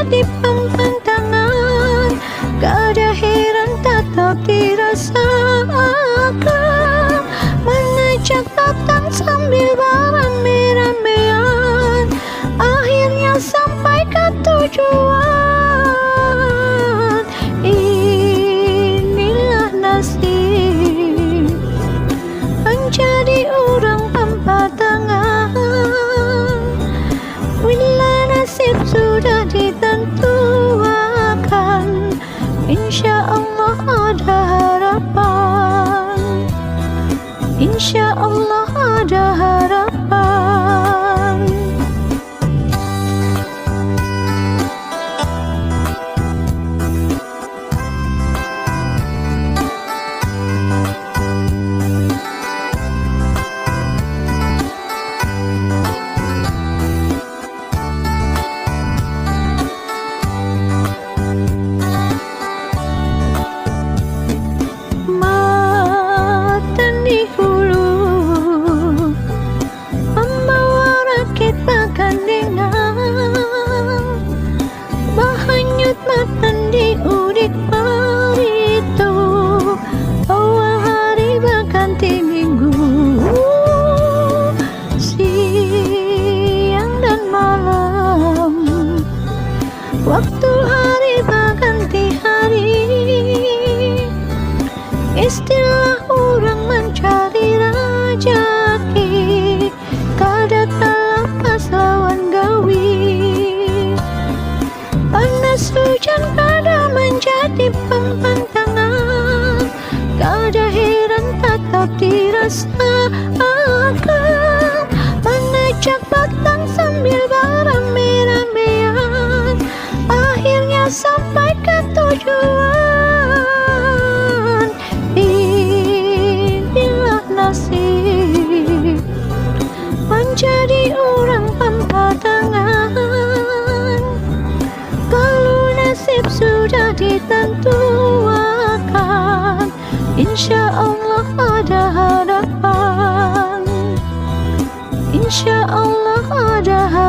menjadi pempantangan. Gak ada heran tetap dirasakan, mengajak datang sambil beramai-ramaian. Akhirnya sampai ke tujuan. Inilah nasib menjadi orang pempantangan. Bila nasib sudah ditentukan, insya Allah ada harapan. Insya Allah ada harapan. Matan diudik parito, awal hari berganti minggu, siang dan malam, waktu hari berganti hari. Istilah orang mencari rezeki, kada terlepas lawan gawi. Panas hujan kada menjadi pempantangan, kada heran tetap dirasakan. Mengajak batang sambil beramai-ramaian, akhirnya sampai ke tujuan. Inilah nasib menjadi orang pempantangan. Sudah ditentukan, insya Allah ada harapan. Insya Allah ada harapan.